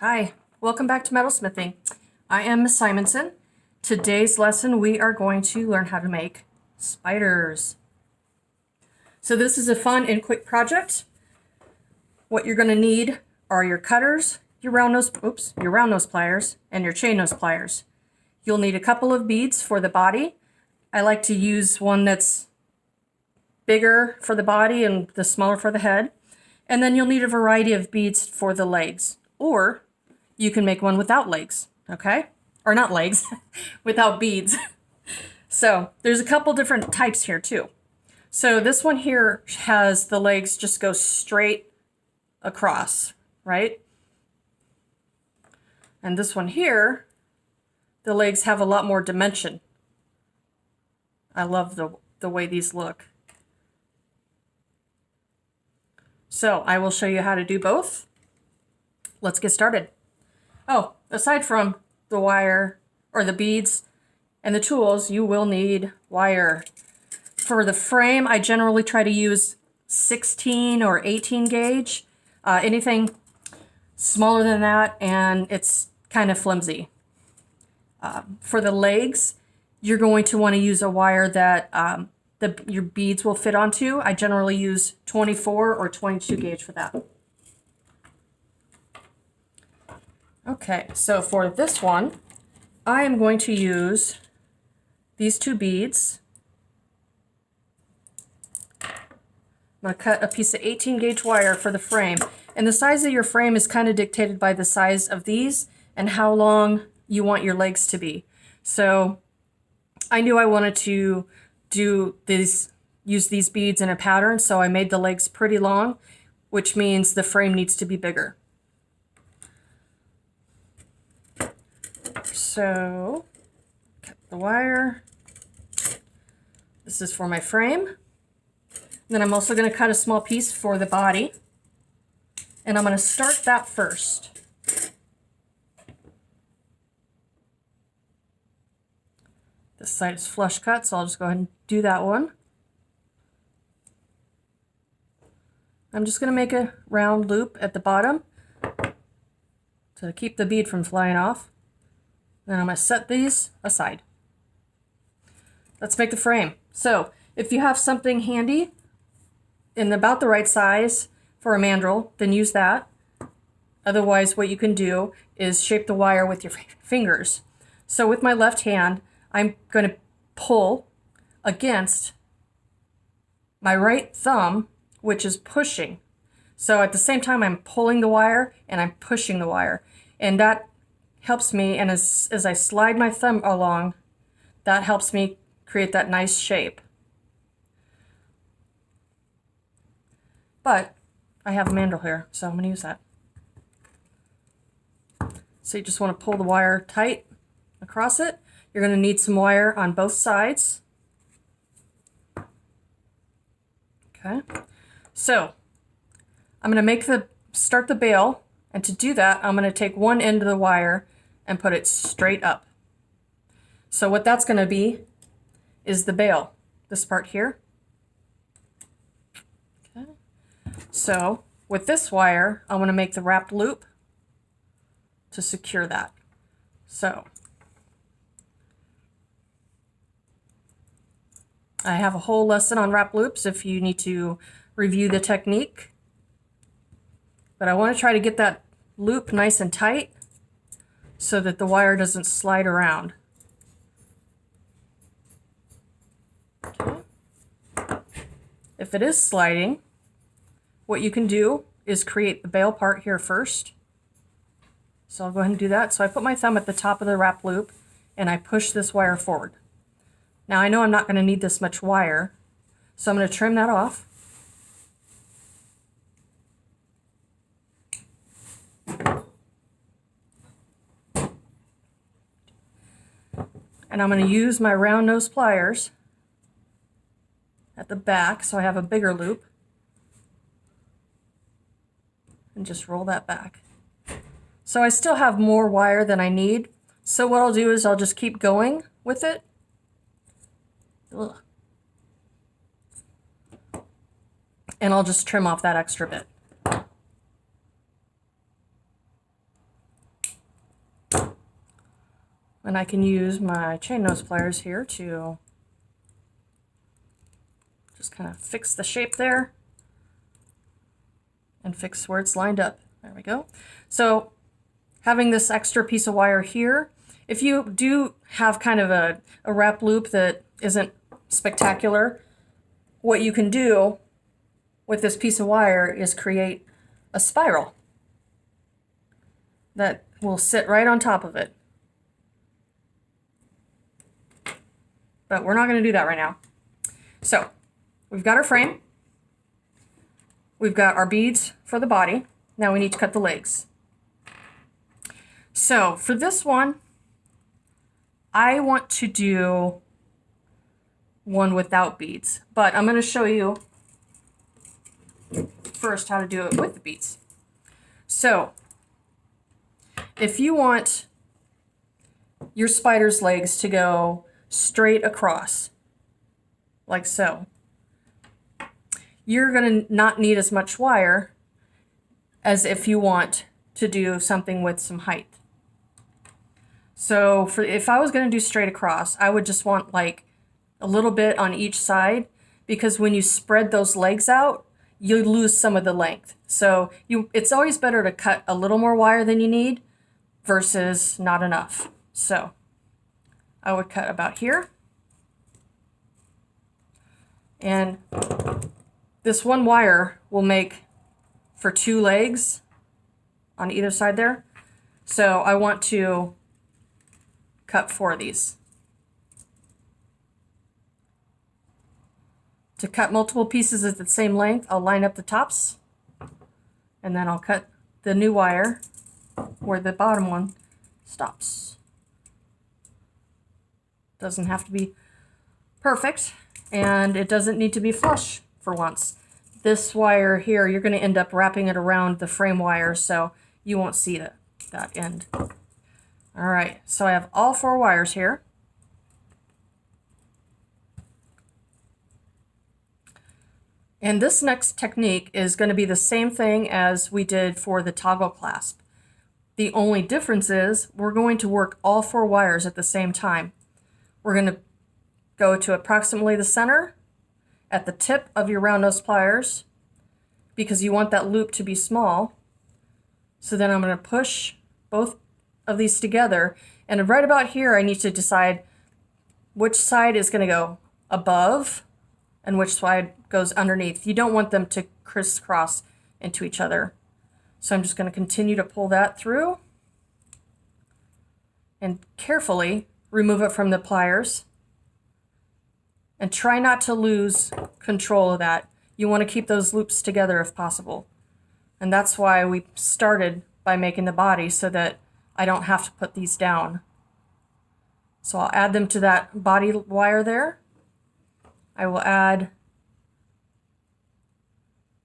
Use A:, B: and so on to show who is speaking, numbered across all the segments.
A: Hi, welcome back to Metalsmithing. I am Miss Simonson. Today's lesson we are going to learn how to make spiders. So this is a fun and quick project. What you're going to need are your cutters, your round nose pliers, and your chain nose pliers. You'll need a couple of beads for the body. I like to use one that's bigger for the body and the smaller for the head. And then you'll need a variety of beads for the legs, or you can make one without legs, okay? Or not legs, without beads. So there's a couple different types here too. So this one here has the legs just go straight across, right? And this one here, the legs have a lot more dimension. I love the way these look. So I will show you how to do both. Let's get started. Oh, aside from the wire or the beads and the tools, you will need wire. For the frame, I generally try to use 16 or 18 gauge. Anything smaller than that, and it's kind of flimsy. For the legs, you're going to want to use a wire that your beads will fit onto. I generally use 24 or 22 gauge for that. Okay, so for this one, I am going to use these two beads. I'm going to cut a piece of 18 gauge wire for the frame. And the size of your frame is kind of dictated by the size of these and how long you want your legs to be. So I knew I wanted to use these beads in a pattern, so I made the legs pretty long, which means the frame needs to be bigger. So, cut the wire. This is for my frame. Then I'm also going to cut a small piece for the body. And I'm going to start that first. This side is flush cut, so I'll just go ahead and do that one. I'm just going to make a round loop at the bottom to keep the bead from flying off. Then I'm going to set these aside. Let's make the frame. So if you have something handy in about the right size for a mandrel, then use that. Otherwise, what you can do is shape the wire with your fingers. So with my left hand, I'm going to pull against my right thumb, which is pushing. So at the same time, I'm pulling the wire and I'm pushing the wire. And that helps me, and as I slide my thumb along, that helps me create that nice shape. But I have a mandrel here, so I'm going to use that. So you just want to pull the wire tight across it. You're going to need some wire on both sides. Okay. So I'm going to start the bail, and to do that, I'm going to take one end of the wire and put it straight up. So what that's going to be is the bail, this part here. Okay. So with this wire, I'm going to make the wrapped loop to secure that. So I have a whole lesson on wrap loops if you need to review the technique. But I want to try to get that loop nice and tight so that the wire doesn't slide around. Okay. If it is sliding, what you can do is create the bail part here first. So I'll go ahead and do that. So I put my thumb at the top of the wrap loop and I push this wire forward. Now I know I'm not going to need this much wire, so I'm going to trim that off. And I'm going to use my round nose pliers at the back so I have a bigger loop. And just roll that back. So I still have more wire than I need. So what I'll do is I'll just keep going with it. Ugh. And I'll just trim off that extra bit. And I can use my chain nose pliers here to just kind of fix the shape there and fix where it's lined up. There we go. So having this extra piece of wire here, if you do have kind of a wrap loop that isn't spectacular, what you can do with this piece of wire is create a spiral that will sit right on top of it. But we're not going to do that right now. So we've got our frame. We've got our beads for the body. Now we need to cut the legs. So for this one, I want to do one without beads, but I'm going to show you first how to do it with the beads. So if you want your spider's legs to go straight across, like so, you're going to not need as much wire as if you want to do something with some height. So if I was going to do straight across, I would just want like a little bit on each side, because when you spread those legs out, you lose some of the length. So it's always better to cut a little more wire than you need versus not enough. So I would cut about here. And this one wire will make for 2 legs on either side there. So I want to cut 4 of these. To cut multiple pieces at the same length, I'll line up the tops, and then I'll cut the new wire where the bottom one stops. Doesn't have to be perfect, and it doesn't need to be flush for once. This wire here, you're going to end up wrapping it around the frame wire, so you won't see that end. All right, so I have all 4 wires here. And this next technique is going to be the same thing as we did for the toggle clasp. The only difference is we're going to work all 4 wires at the same time. We're going to go to approximately the center at the tip of your round nose pliers, because you want that loop to be small. So then I'm going to push both of these together, and right about here I need to decide which side is going to go above and which side goes underneath. You don't want them to crisscross into each other. So I'm just going to continue to pull that through and carefully remove it from the pliers. And try not to lose control of that. You want to keep those loops together if possible. And that's why we started by making the body, so that I don't have to put these down. So I'll add them to that body wire there. I will add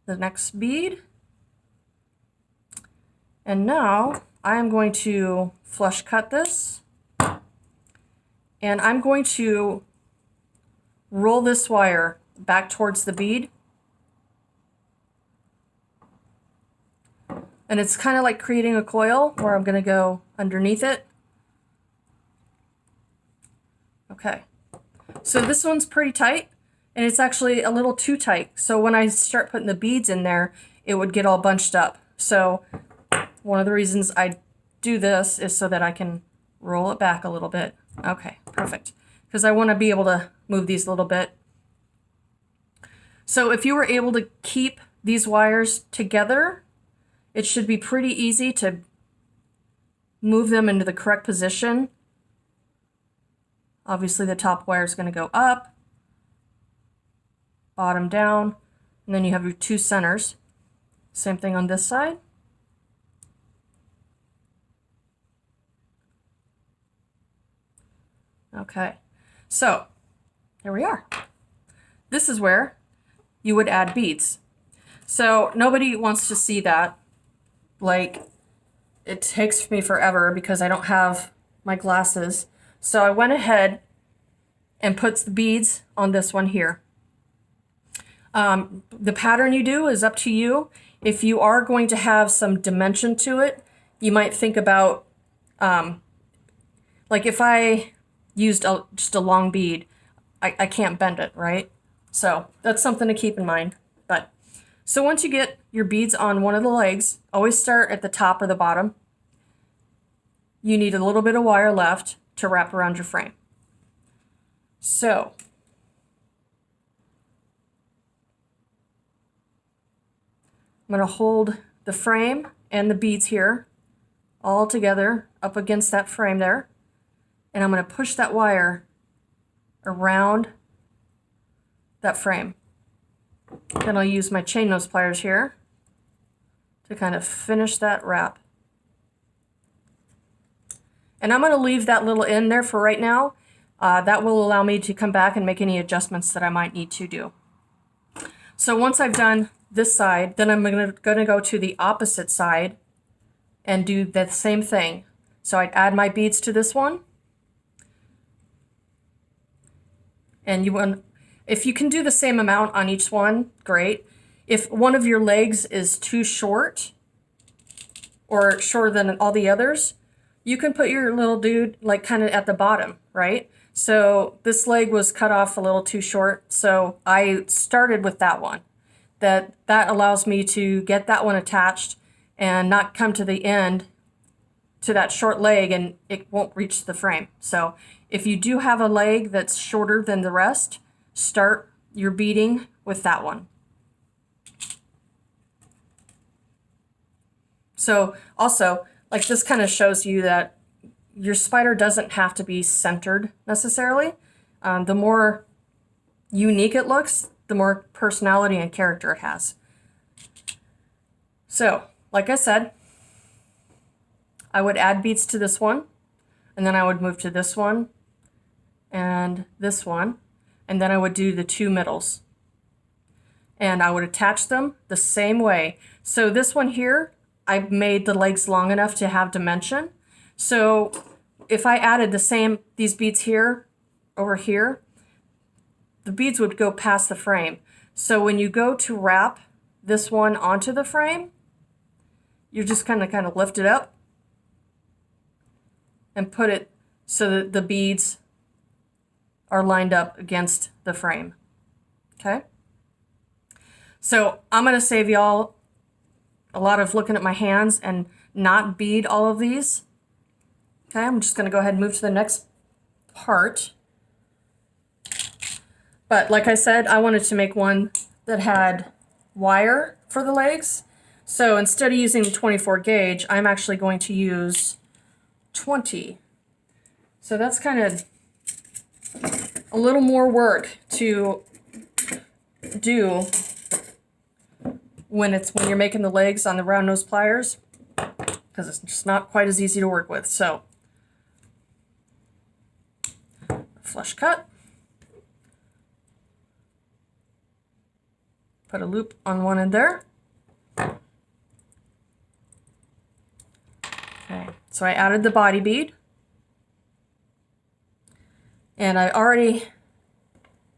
A: the next bead. And now I'm going to flush cut this. And I'm going to roll this wire back towards the bead. And it's kind of like creating a coil where I'm going to go underneath it. Okay, so this one's pretty tight, and it's actually a little too tight. So when I start putting the beads in there, it would get all bunched up. So one of the reasons I do this is so that I can roll it back a little bit. Okay, perfect. Because I want to be able to move these a little bit. So if you were able to keep these wires together, it should be pretty easy to move them into the correct position. Obviously the top wire is going to go up, bottom down, and then you have your 2 centers. Same thing on this side. Okay, so here we are. This is where you would add beads. So nobody wants to see that. Like, it takes me forever because I don't have my glasses. So I went ahead and put the beads on this one here. The pattern you do is up to you. If you are going to have some dimension to it, you might think about Like if I used just a long bead, I can't bend it, right? So that's something to keep in mind. But so once you get your beads on one of the legs, always start at the top or the bottom. You need a little bit of wire left to wrap around your frame. So I'm going to hold the frame and the beads here all together up against that frame there. And I'm going to push that wire around that frame. Then I'll use my chain nose pliers here to kind of finish that wrap. And I'm going to leave that little end there for right now. That will allow me to come back and make any adjustments that I might need to do. So once I've done this side, then I'm going to go to the opposite side and do the same thing. So I'd add my beads to this one. And if you can do the same amount on each one, great. If one of your legs is too short or shorter than all the others, you can put your little dude like kind of at the bottom, right? So this leg was cut off a little too short, so I started with that one. That allows me to get that one attached and not come to the end to that short leg and it won't reach the frame. So if you do have a leg that's shorter than the rest, start your beading with that one. So also, like this kind of shows you that your spider doesn't have to be centered necessarily. The more unique it looks, the more personality and character it has. So, like I said, I would add beads to this one, and then I would move to this one, and then I would do the two middles. And I would attach them the same way. So this one here, I made the legs long enough to have dimension. So if I added these beads here, over here, the beads would go past the frame. So when you go to wrap this one onto the frame, you're just kind of lift it up and put it so that the beads are lined up against the frame. Okay? So I'm going to save y'all a lot of looking at my hands and not bead all of these. Okay, I'm just going to go ahead and move to the next part. But like I said, I wanted to make one that had wire for the legs. So instead of using the 24 gauge, I'm actually going to use 20. So that's kind of a little more work to do when you're making the legs on the round nose pliers, because it's just not quite as easy to work with. So flush cut, put a loop on one end there. Okay, so I added the body bead, and I already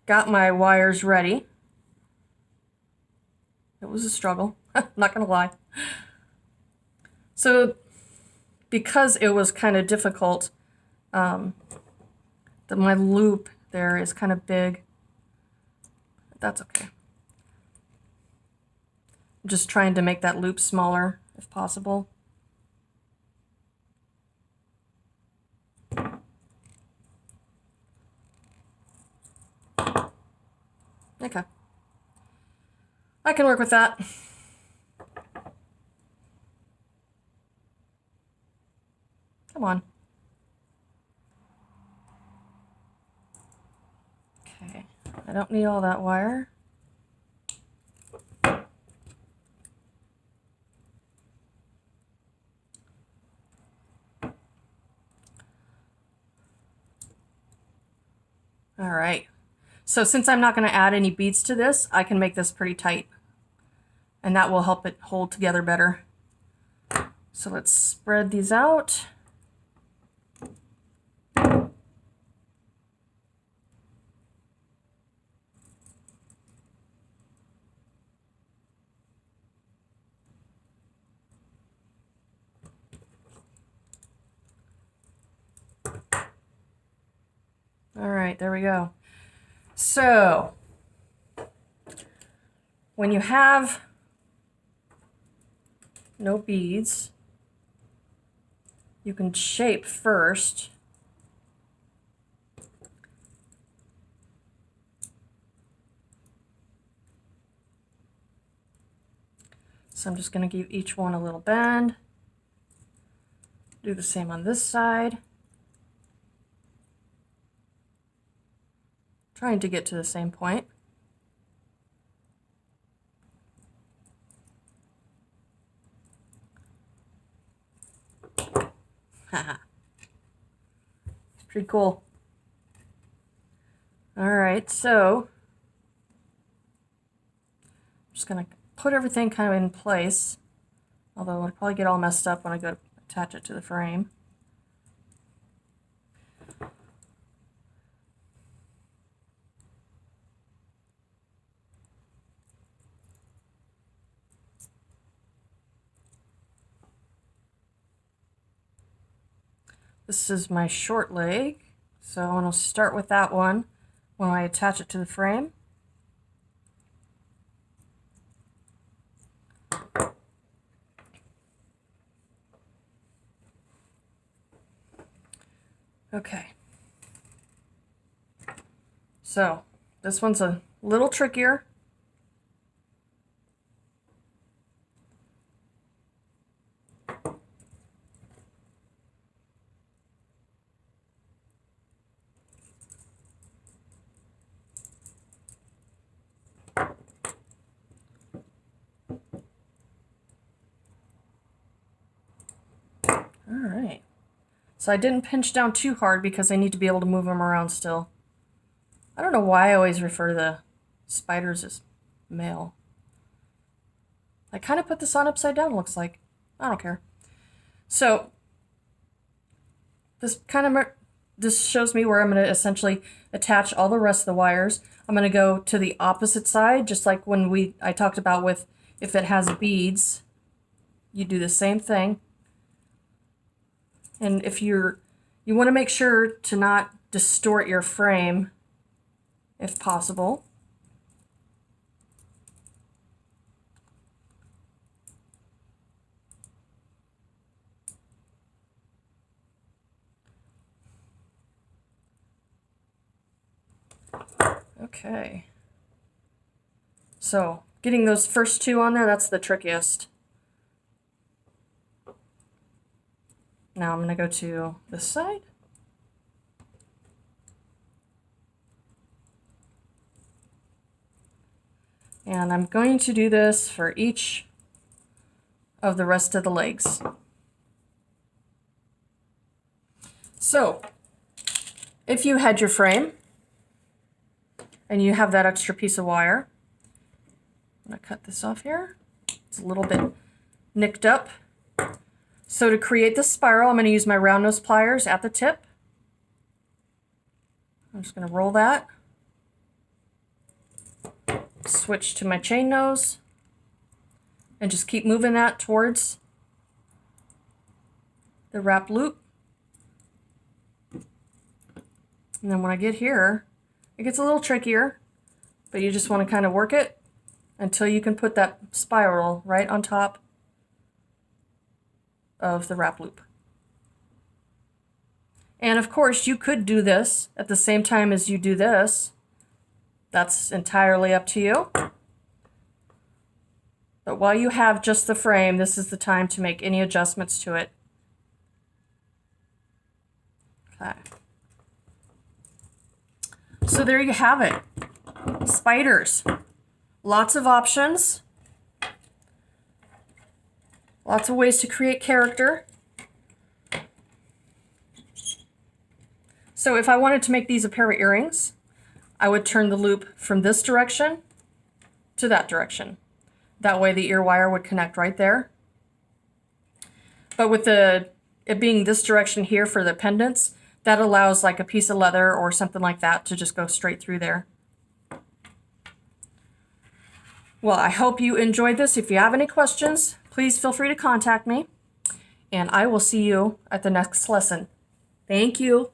A: got my wires ready. It was a struggle, not gonna lie. So because it was kind of difficult, my loop there is kind of big. That's okay. I'm just trying to make that loop smaller if possible. Okay. I can work with that. Come on. Okay, I don't need all that wire. All right. So since I'm not going to add any beads to this, I can make this pretty tight. And that will help it hold together better. So let's spread these out. right, there we go. So when you have no beads, you can shape first. So I'm just going to give each one a little bend. Do the same on this side. Trying to get to the same point. Haha. It's pretty cool. All right, so I'm just going to put everything kind of in place, although it'll probably get all messed up when I go to attach it to the frame. This is my short leg, so I'm going to start with that one when I attach it to the frame. Okay, so this one's a little trickier. All right. So I didn't pinch down too hard because I need to be able to move them around still. I don't know why I always refer to the spiders as male. I kind of put this on upside down, looks like. I don't care. So this shows me where I'm going to essentially attach all the rest of the wires. I'm going to go to the opposite side, just like when I talked about with if it has beads, you do the same thing. And if you want to make sure to not distort your frame if possible. Okay. So getting those first two on there, that's the trickiest. Now I'm going to go to this side. And I'm going to do this for each of the rest of the legs. So if you had your frame and you have that extra piece of wire, I'm going to cut this off here. It's a little bit nicked up. So to create the spiral, I'm going to use my round nose pliers at the tip. I'm just going to roll that. Switch to my chain nose. And just keep moving that towards the wrap loop. And then when I get here, it gets a little trickier, but you just want to kind of work it until you can put that spiral right on top of the wrap loop. And of course you could do this at the same time as you do this. That's entirely up to you. But while you have just the frame, this is the time to make any adjustments to it. Okay. So there you have it. Spiders. Lots of options. Lots of ways to create character. So if I wanted to make these a pair of earrings, I would turn the loop from this direction to that direction. That way the ear wire would connect right there. But with it being this direction here for the pendants, that allows like a piece of leather or something like that to just go straight through there. Well, I hope you enjoyed this. If you have any questions, please feel free to contact me, and I will see you at the next lesson. Thank you.